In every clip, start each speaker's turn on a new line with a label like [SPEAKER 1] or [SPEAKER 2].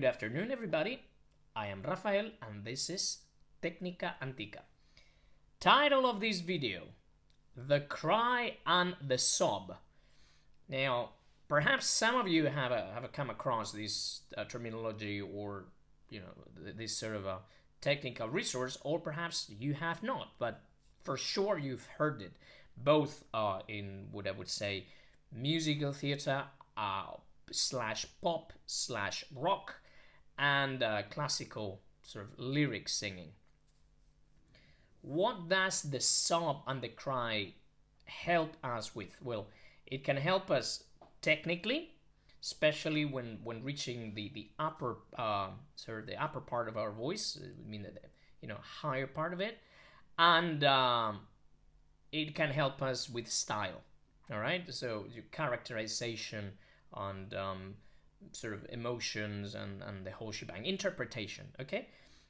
[SPEAKER 1] afternoon, everybody. I am Rafael, and this is Técnica Antica. Title of this video: The Cry and the Sob. Now, perhaps some of you have come across this terminology, or this sort of a technical resource, or perhaps you have not, but for sure you've heard it, both in what I would say musical theater slash pop slash rock and classical sort of lyric singing. What does the sob and the cry help us with? Well, it can help us technically, especially when reaching the upper the upper part of our voice. I mean the higher part of it, and it can help us with style. All right, so your characterization and sort of emotions and the whole shebang, interpretation. Okay,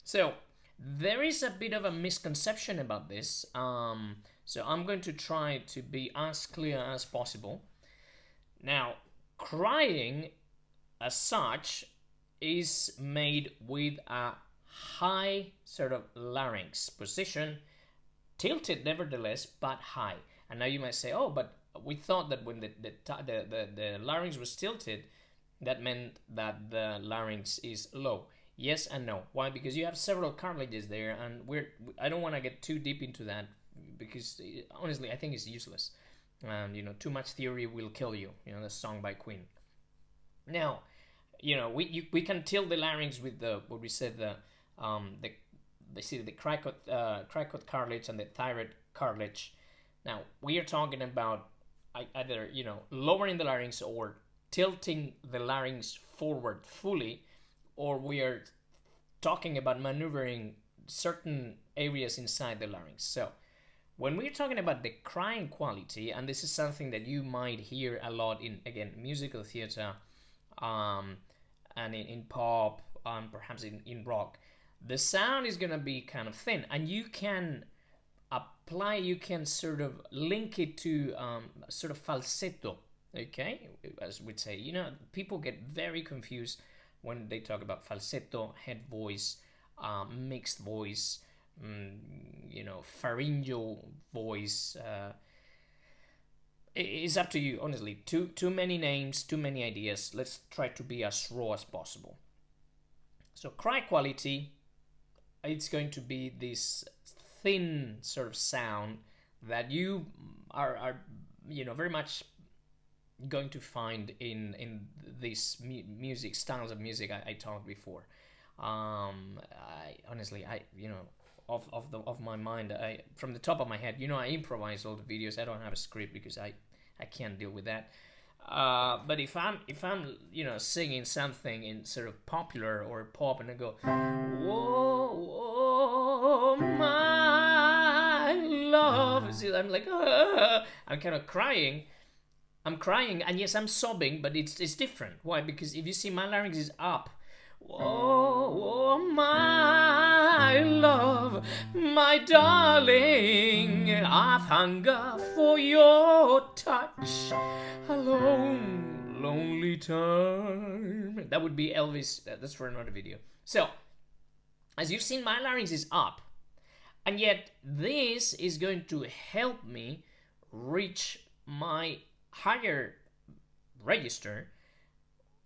[SPEAKER 1] so there is a bit of a misconception about this, so I'm going to try to be as clear as possible. Now, crying as such is made with a high sort of larynx position, tilted nevertheless, but high. And now you might say, oh, but we thought that when the larynx was tilted, that meant that the larynx is low. Yes and no. Why? Because you have several cartilages there, and I don't want to get too deep into that, because honestly I think it's useless. And too much theory will kill you. The song by Queen. Now, we can tilt the larynx with the cricoid cartilage and the thyroid cartilage. Now we are talking about either lowering the larynx or tilting the larynx forward fully, or we are talking about maneuvering certain areas inside the larynx. So when we're talking about the crying quality, and this is something that you might hear a lot in, again, musical theater, and in pop, perhaps in rock, the sound is going to be kind of thin, and you can sort of link it to sort of falsetto, okay, as we'd say. People get very confused when they talk about falsetto, head voice, mixed voice, pharyngeal voice. It's up to you, honestly. Too many names, too many ideas. Let's try to be as raw as possible. So cry quality, it's going to be this thin sort of sound that you are very much going to find in these music styles of music I talked before. Honestly, of my mind, from the top of my head, I improvise all the videos. I don't have a script because I can't deal with that. But if I'm singing something in sort of popular or pop, and I go, whoa, whoa, my love, I'm like, I'm kind of crying. I'm crying, and yes, I'm sobbing, but it's different. Why? Because if you see, my larynx is up. Whoa, whoa, my love, my darling, I've hunger for your touch. A long, lonely time. That would be Elvis. That's for another video. So, as you've seen, my larynx is up, and yet this is going to help me reach my higher register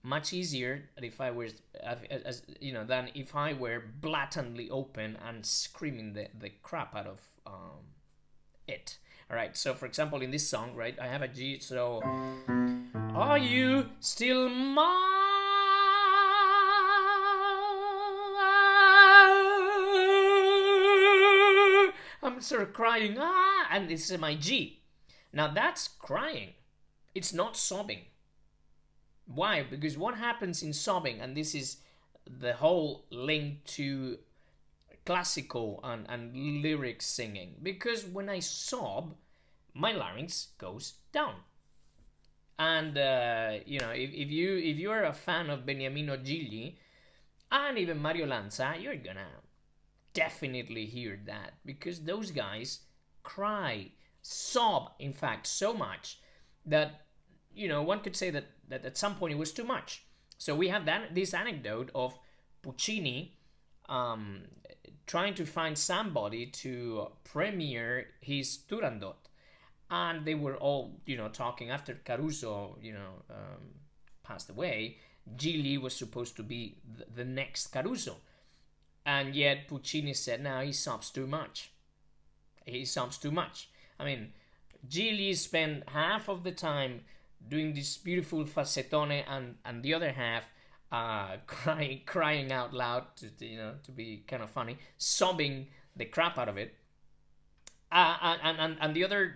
[SPEAKER 1] much easier if I were, than if I were blatantly open and screaming the crap out of it. All right. So, for example, in this song, right, I have a G. So, are you still mine? I'm sort of crying, and this is my G. Now that's crying. It's not sobbing. Why? Because what happens in sobbing, and this is the whole link to classical and lyric singing, because when I sob, my larynx goes down. And if you're a fan of Beniamino Gigli and even Mario Lanza, you're gonna definitely hear that, because those guys cry, sob, in fact, so much that one could say that at some point it was too much. So we have this anecdote of Puccini um, trying to find somebody to premiere his Turandot, and they were all talking after Caruso passed away. Gigli was supposed to be the next Caruso, and yet Puccini said, "No, he sobs too much. He sobs too much." I mean, Gigli spent half of the time doing this beautiful falsettone, and the other half crying out loud to be kind of funny, sobbing the crap out of it. And the other,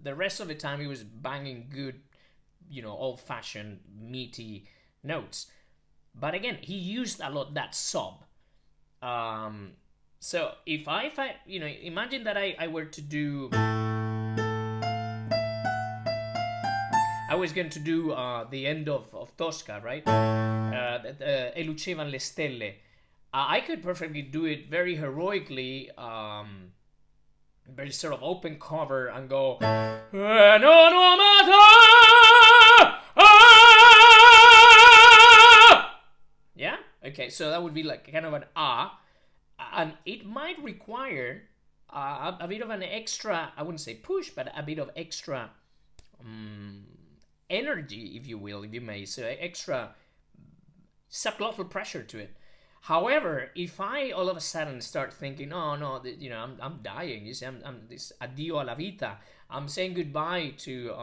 [SPEAKER 1] the rest of the time he was banging good, old fashioned meaty notes. But again, he used a lot that sob. So if I imagine that I were to do, I was going to do the end of Tosca, right? E lucevan le stelle. I could perfectly do it very heroically, very sort of open cover, and go, yeah? Okay, so that would be like kind of an ah. And it might require a bit of an extra, I wouldn't say push, but a bit of extra energy, if you will, if you may, so extra subglottal pressure to it. However, if I all of a sudden start thinking, oh no, I'm dying, you see, I'm this addio alla vita, I'm saying goodbye to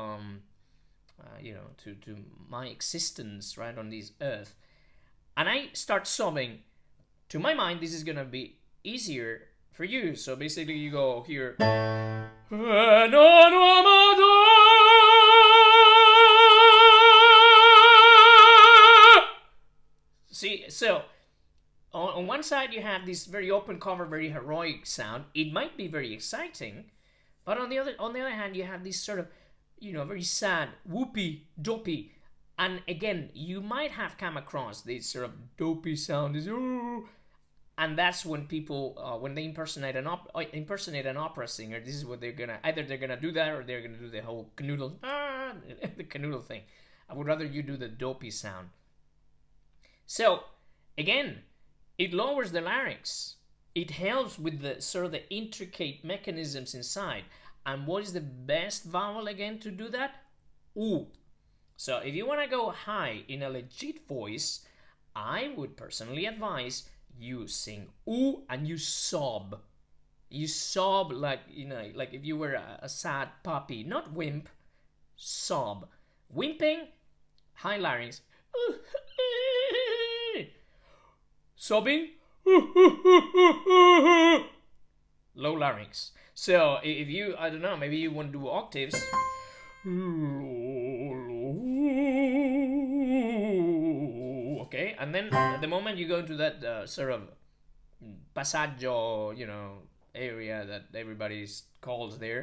[SPEAKER 1] to my existence right on this earth, and I start sobbing, to my mind this is gonna be easier for you. So basically you go here, see, so on one side you have this very open cover, very heroic sound. It might be very exciting, but on the other hand you have this sort of very sad, whoopy, dopey. And again, you might have come across this sort of dopey sound, and that's when people, when they impersonate an opera singer, this is what they're gonna do that, or they're gonna do the whole canoodle, the canoodle thing. I would rather you do the dopey sound. So again, it lowers the larynx. It helps with the sort of the intricate mechanisms inside. And what is the best vowel again to do that? Oo. So if you want to go high in a legit voice, I would personally advise you sing oo and you sob. You sob like if you were a sad puppy, not wimp. Sob. Wimping, high larynx. Sobbing, low larynx. So if you, I don't know, maybe you want to do octaves. Okay, and then at the moment you go into that sort of passaggio, area that everybody calls there.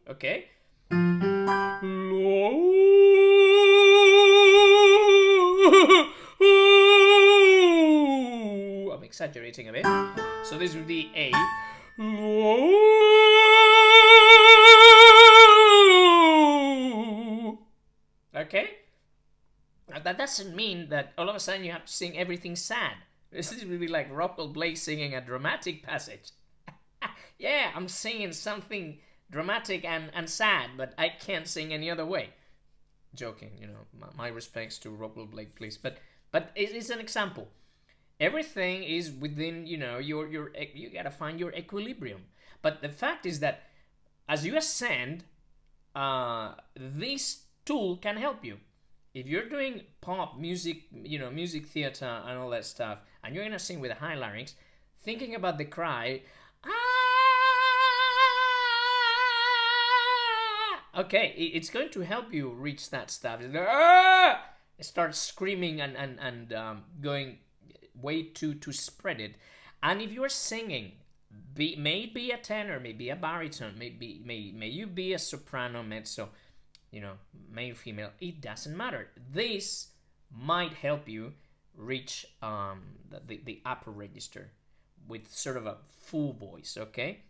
[SPEAKER 1] Okay. I'm exaggerating a bit. So this would be A. Okay? Now that doesn't mean that all of a sudden you have to sing everything sad. This is really like Rockwell Blake singing a dramatic passage. Yeah, I'm singing something dramatic and sad, but I can't sing any other way. Joking, my respects to Rockwell Blake, please. But it's an example. Everything is within, your you gotta find your equilibrium. But the fact is that as you ascend, this tool can help you. If you're doing pop music, music theater and all that stuff, and you're gonna sing with a high larynx, thinking about the cry, okay, it's going to help you reach that stuff. Start screaming and going way to spread it. And if you're singing, maybe a tenor, maybe a baritone, may you be a soprano, mezzo, male, female, it doesn't matter. This might help you reach the upper register with sort of a full voice, okay?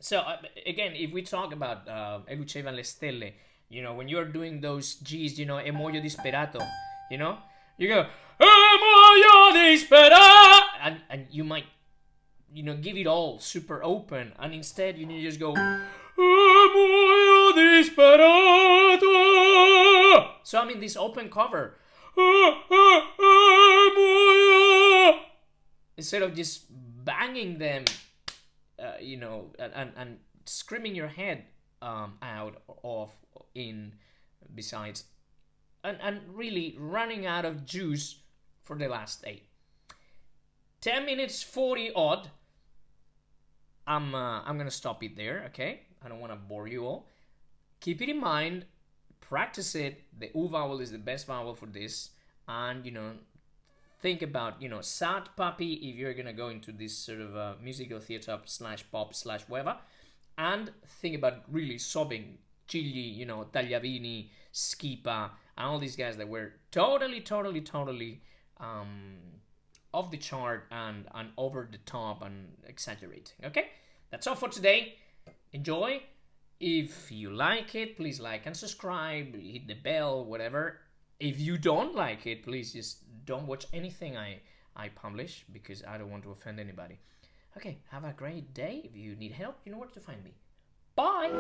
[SPEAKER 1] So again, if we talk about E luceva le stelle, when you're doing those G's, e muoio disperato, you go, e muoio disperato, and you might, give it all super open, and instead you need to just go, e muoio disperato. So I mean, this open cover, instead of just banging them, and screaming your head out of in besides, and really running out of juice for the last day. 10 minutes 40 odd. I'm gonna stop it there. Okay, I don't want to bore you all. Keep it in mind, practice it. The U vowel is the best vowel for this, and think about, sad puppy if you're gonna go into this sort of musical theater / pop / whatever, and think about really sobbing, Gigli, Tagliavini, Schipa, and all these guys that were totally off the chart and over the top and exaggerating. Okay, that's all for today. Enjoy. If you like it, please like and subscribe, hit the bell, whatever. If you don't like it, please just don't watch anything I publish, because I don't want to offend anybody. Okay, have a great day. If you need help, you know where to find me. Bye!